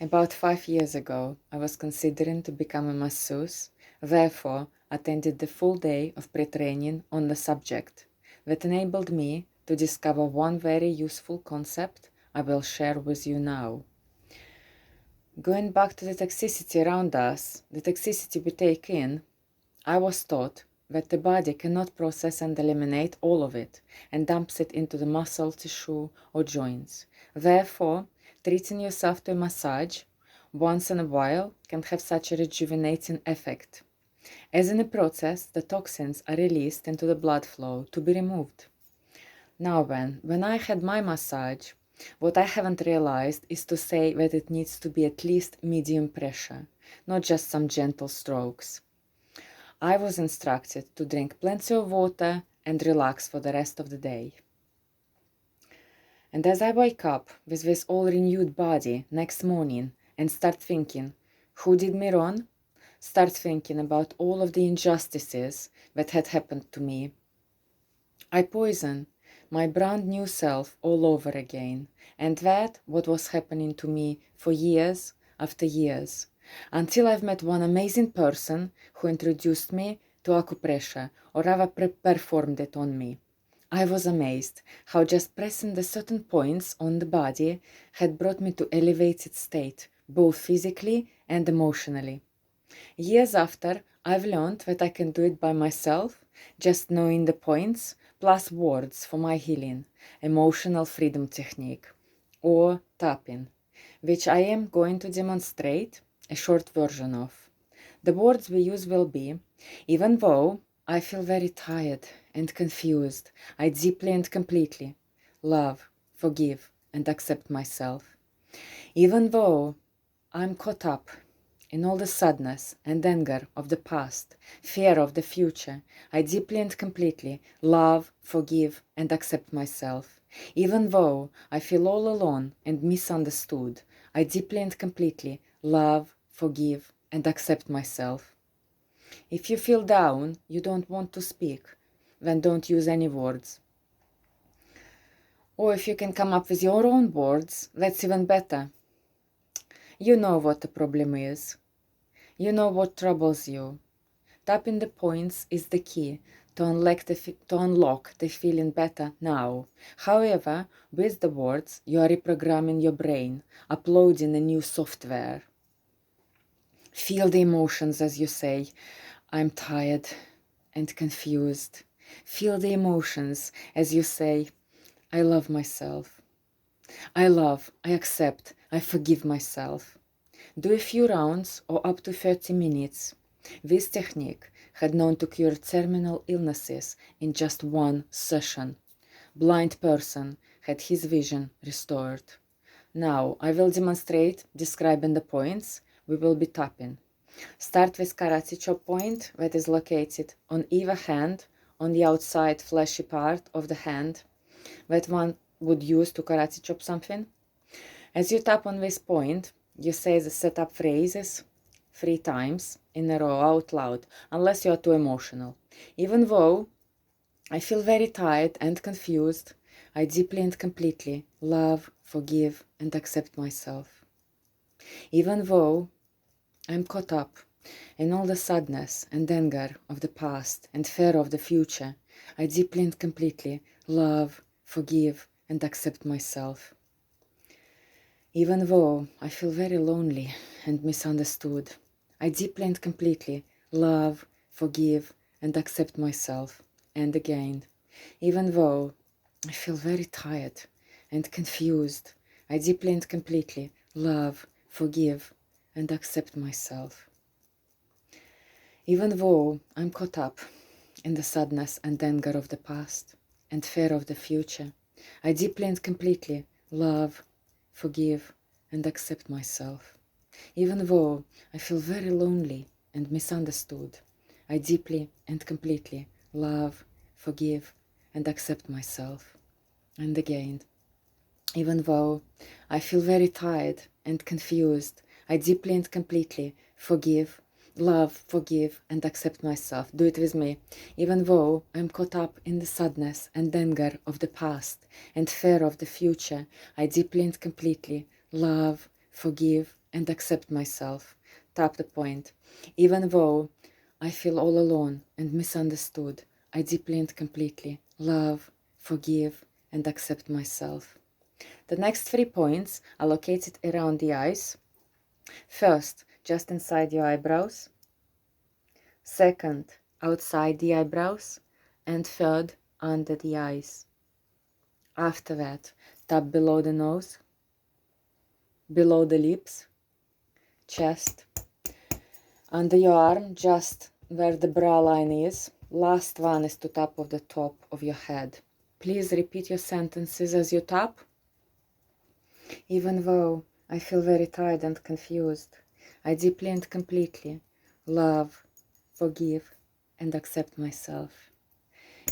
About 5 years ago, I was considering to become a masseuse, therefore attended the full day of pre-training on the subject that enabled me to discover one very useful concept I will share with you now. Going back to the toxicity around us, the toxicity we take in, I was taught that the body cannot process and eliminate all of it and dumps it into the muscle, tissue, or joints. Therefore, treating yourself to a massage once in a while can have such a rejuvenating effect. As in the process, the toxins are released into the blood flow to be removed. Now when I had my massage, what I haven't realized is to say that it needs to be at least medium pressure, not just some gentle strokes. I was instructed to drink plenty of water and relax for the rest of the day. And as I wake up with this all renewed body next morning and start thinking, who did me wrong? Start thinking about all of the injustices that had happened to me. I poison my brand new self all over again, and that what was happening to me for years after years, until I've met one amazing person who introduced me to acupressure, or rather performed it on me. I was amazed how just pressing the certain points on the body had brought me to elevated state, both physically and emotionally. Years after, I've learned that I can do it by myself, just knowing the points, plus words for my healing, emotional freedom technique, or tapping, which I am going to demonstrate a short version of. The words we use will be, even though I feel very tired and confused, I deeply and completely love, forgive, and accept myself. Even though I'm caught up in all the sadness and anger of the past, fear of the future, I deeply and completely love, forgive, and accept myself. Even though I feel all alone and misunderstood, I deeply and completely love, forgive, and accept myself. If you feel down, you don't want to speak, then don't use any words. Or if you can come up with your own words, that's even better. You know what the problem is. You know what troubles you. Tapping the points is the key to unlock the feeling better now. However, with the words, you are reprogramming your brain, uploading a new software. Feel the emotions as you say, I'm tired and confused. Feel the emotions as you say, I love myself. I love, I accept, I forgive myself. Do a few rounds or up to 30 minutes. This technique had known to cure terminal illnesses in just one session. Blind person had his vision restored. Now I will demonstrate describing the points we will be tapping. Start with karate chop point that is located on either hand on the outside fleshy part of the hand that one would use to karate chop something. As you tap on this point, you say the setup phrases 3 times in a row out loud, unless you are too emotional. Even though I feel very tired and confused, I deeply and completely love, forgive, and accept myself. Even though I'm caught up in all the sadness and anger of the past and fear of the future, I deeply and completely love, forgive, and accept myself. Even though I feel very lonely and misunderstood, I deeply and completely love, forgive, and accept myself. And again, even though I feel very tired and confused, I deeply and completely love, forgive, and accept myself. Even though I'm caught up in the sadness and anger of the past and fear of the future, I deeply and completely love, forgive, and accept myself. Even though I feel very lonely and misunderstood, I deeply and completely love, forgive, and accept myself. And again, even though I feel very tired and confused, I deeply and completely forgive, love, forgive, and accept myself. Do it with me. Even though I'm caught up in the sadness and anger of the past and fear of the future, I deeply and completely love, forgive, and accept myself. Tap the point. Even though I feel all alone and misunderstood, I deeply and completely love, forgive, and accept myself. The next 3 points are located around the eyes. First, just inside your eyebrows. Second, outside the eyebrows. And third, under the eyes. After that, tap below the nose, below the lips, chest, under your arm, just where the brow line is. Last one is to tap of the top of your head. Please repeat your sentences as you tap. Even though I feel very tired and confused, I deeply and completely love, forgive, and accept myself.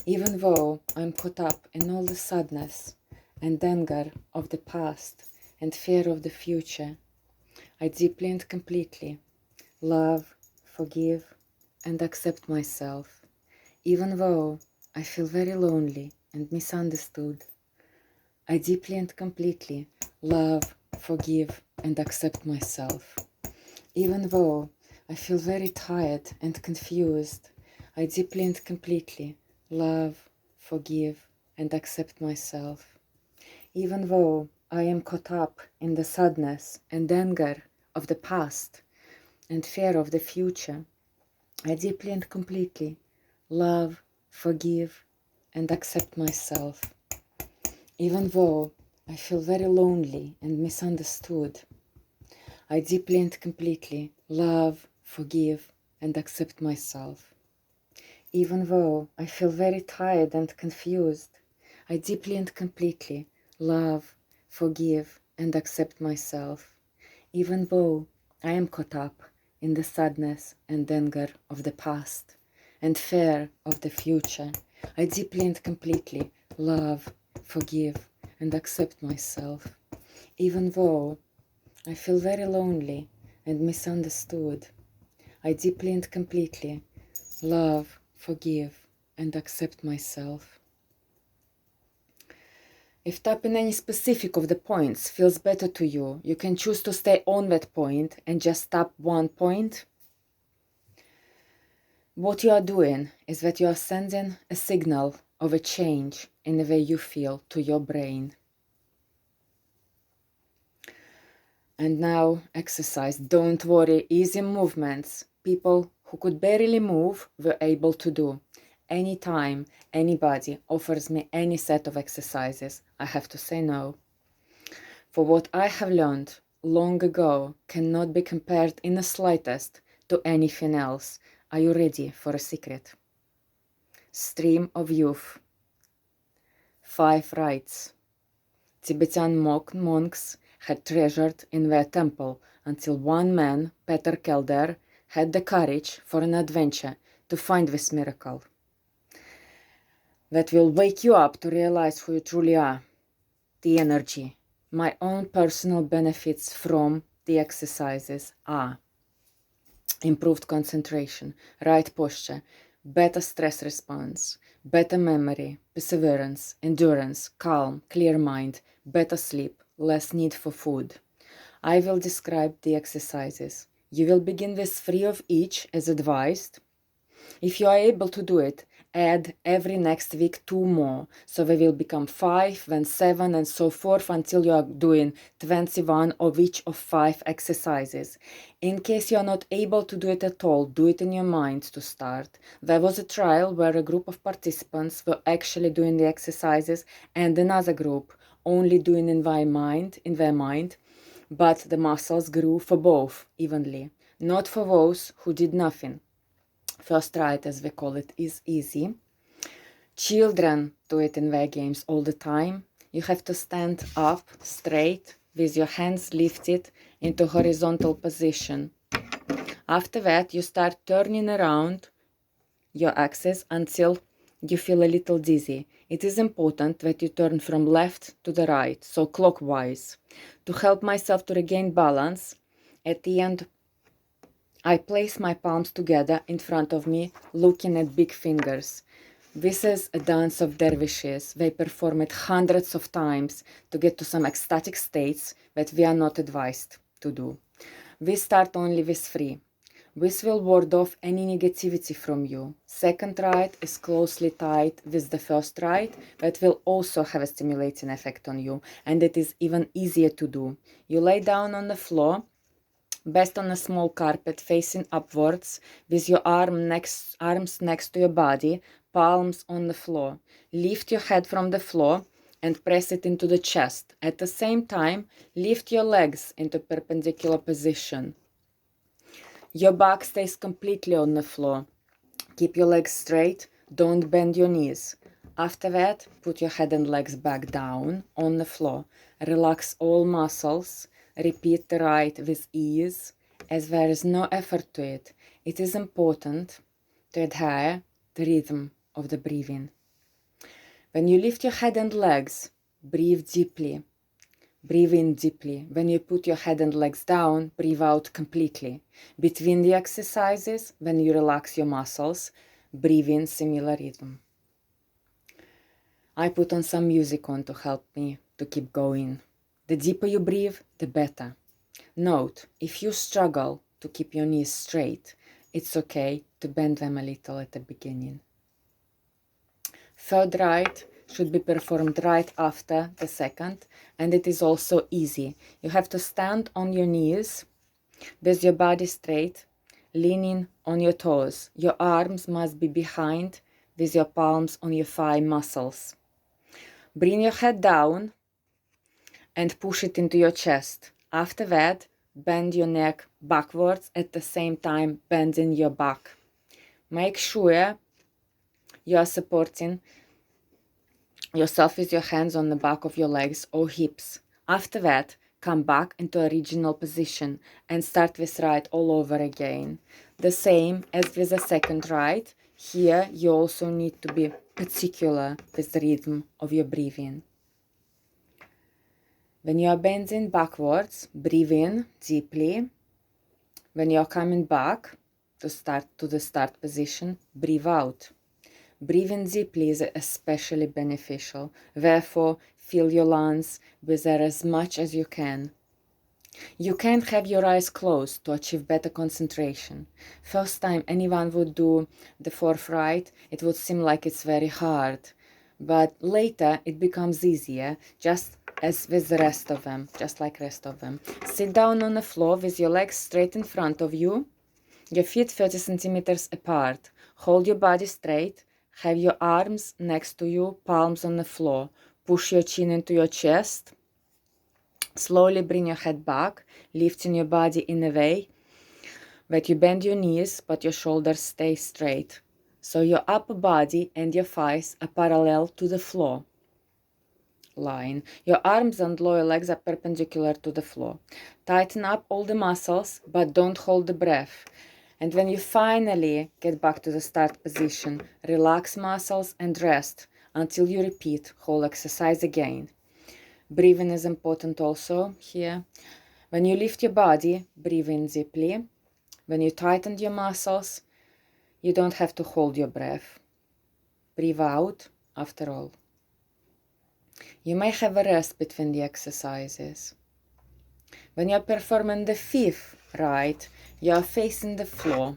Even though I'm caught up in all the sadness and anger of the past and fear of the future, I deeply and completely love, forgive, and accept myself. Even though I feel very lonely and misunderstood, I deeply and completely love, forgive, and accept myself. Even though I feel very tired and confused, I deeply and completely love, forgive, and accept myself. Even though I am caught up in the sadness and anger of the past and fear of the future, I deeply and completely love, forgive, and accept myself. Even though I feel very lonely and misunderstood, I deeply and completely love, forgive, and accept myself. Even though I feel very tired and confused, I deeply and completely love, forgive, and accept myself. Even though I am caught up in the sadness and anger of the past and fear of the future, I deeply and completely love, forgive, and accept myself. Even though I feel very lonely and misunderstood, I deeply and completely love, forgive, and accept myself. If tapping any specific of the points feels better to you, you can choose to stay on that point and just tap one point. What you are doing is that you are sending a signal of a change in the way you feel to your brain. And now exercise. Don't worry, easy movements. People who could barely move were able to do. Anytime anybody offers me any set of exercises, I have to say no. For what I have learned long ago cannot be compared in the slightest to anything else. Are you ready for a secret? Stream of youth. 5 rites. Tibetan monks had treasured in their temple until one man, Peter Kelder, had the courage for an adventure to find this miracle that will wake you up to realize who you truly are. The energy. My own personal benefits from the exercises are improved concentration, right posture, better stress response, better memory, perseverance, endurance, calm, clear mind, better sleep, less need for food. I will describe the exercises. You will begin with 3 of each as advised. If you are able to do it, add every next week 2 more, so they will become 5, then 7, and so forth until you are doing 21 of each of 5 exercises. In case you are not able to do it at all, do it in your mind to start. There was a trial where a group of participants were actually doing the exercises and another group only doing in their mind, but the muscles grew for both evenly, not for those who did nothing. First rite, as we call it, is easy. Children do it in their games all the time. You have to stand up straight with your hands lifted into horizontal position. After that, you start turning around your axis until you feel a little dizzy. It is important that you turn from left to the right, so clockwise. To help myself to regain balance, at the end, I place my palms together in front of me, looking at big fingers. This is a dance of dervishes. They perform it hundreds of times to get to some ecstatic states that we are not advised to do. We start only with 3. This will ward off any negativity from you. Second ride is closely tied with the first ride, but will also have a stimulating effect on you, and it is even easier to do. You lay down on the floor, best on a small carpet facing upwards, with your arms next to your body, palms on the floor. Lift your head from the floor and press it into the chest. At the same time, lift your legs into perpendicular position. Your back stays completely on the floor. Keep your legs straight, don't bend your knees. After that, put your head and legs back down on the floor. Relax all muscles. Repeat the ride with ease, as there is no effort to it. It is important to adhere the rhythm of the breathing. When you lift your head and legs, breathe deeply. Breathe in deeply. When you put your head and legs down, breathe out completely. Between the exercises, when you relax your muscles, breathe in similar rhythm. I put on some music on to help me to keep going. The deeper you breathe, the better. Note, if you struggle to keep your knees straight, it's okay to bend them a little at the beginning. Third ride should be performed right after the second, and it is also easy. You have to stand on your knees with your body straight, leaning on your toes. Your arms must be behind with your palms on your thigh muscles. Bring your head down and push it into your chest. After that, bend your neck backwards at the same time bending your back. Make sure you are supporting yourself with your hands on the back of your legs or hips. After that, come back into original position and start this ride all over again. The same as with the second ride, here you also need to be particular with the rhythm of your breathing. When you are bending backwards, breathe in deeply. When you are coming back to the start position, breathe out. Breathing deeply is especially beneficial. Therefore, fill your lungs with air as much as you can. You can't have your eyes closed to achieve better concentration. First time anyone would do the fourth ride, it would seem like it's very hard. But later it becomes easier, just as with the rest of them, just like rest of them. Sit down on the floor with your legs straight in front of you, your feet 30 centimeters apart. Hold your body straight. Have your arms next to you, palms on the floor. Push your chin into your chest. Slowly bring your head back, lifting your body in a way that you bend your knees, but your shoulders stay straight. So your upper body and your thighs are parallel to the floor line. Your arms and lower legs are perpendicular to the floor. Tighten up all the muscles, but don't hold the breath. And when you finally get back to the start position, relax muscles and rest until you repeat whole exercise again. Breathing is important also here. When you lift your body, breathe in deeply. When you tighten your muscles, you don't have to hold your breath. Breathe out after all. You may have a rest between the exercises. When you're performing the fifth ride, you are facing the floor.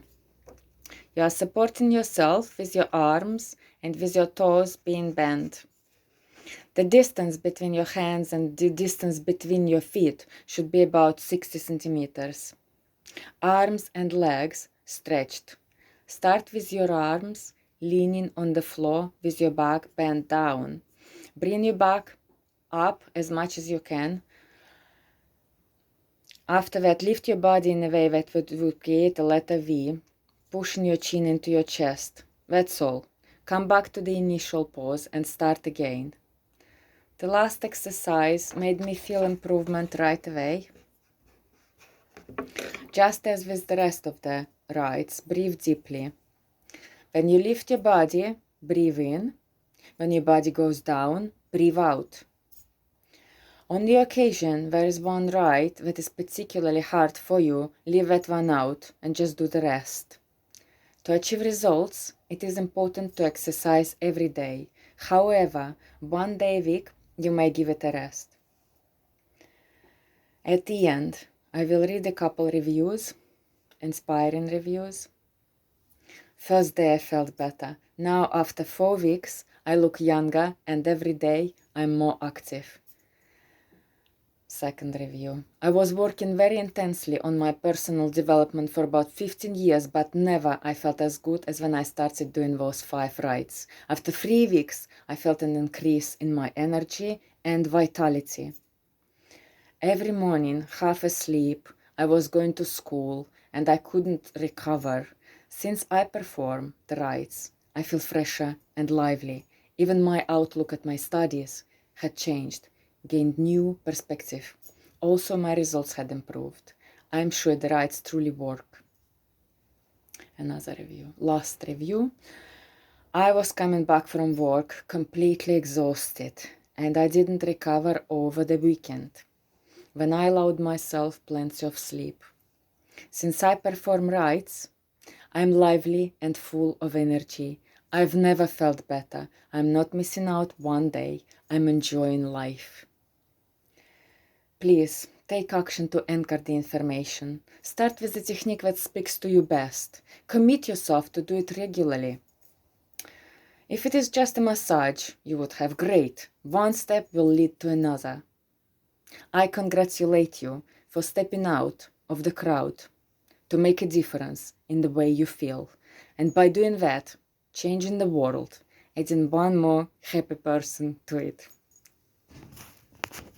You are supporting yourself with your arms and with your toes being bent. The distance between your hands and the distance between your feet should be about 60 centimeters. Arms and legs stretched. Start with your arms leaning on the floor with your back bent down. Bring your back up as much as you can. After that, lift your body in a way that would create a letter V, pushing your chin into your chest. That's all. Come back to the initial pose and start again. The last exercise made me feel improvement right away. Just as with the rest of the rides, breathe deeply. When you lift your body, breathe in. When your body goes down, breathe out. On the occasion there is one ride that is particularly hard for you, leave that one out and just do the rest. To achieve results, it is important to exercise every day. However, one day a week, you may give it a rest. At the end, I will read a couple reviews, inspiring reviews. First day I felt better. Now after 4 weeks, I look younger and every day I'm more active. Second review. I was working very intensely on my personal development for about 15 years, but never I felt as good as when I started doing those 5 rights. After 3 weeks, I felt an increase in my energy and vitality. Every morning, half asleep, I was going to school and I couldn't recover. Since I perform the rites, I feel fresher and lively. Even my outlook at my studies had changed, gained new perspective. Also, my results had improved. I'm sure the rites truly work. Another review. Last review. I was coming back from work completely exhausted and I didn't recover over the weekend when I allowed myself plenty of sleep. Since I perform rites, I'm lively and full of energy. I've never felt better. I'm not missing out one day. I'm enjoying life. Please take action to anchor the information. Start with the technique that speaks to you best. Commit yourself to do it regularly. If it is just a massage, you would have great. One step will lead to another. I congratulate you for stepping out of the crowd to make a difference in the way you feel. And by doing that, changing the world, adding one more happy person to it.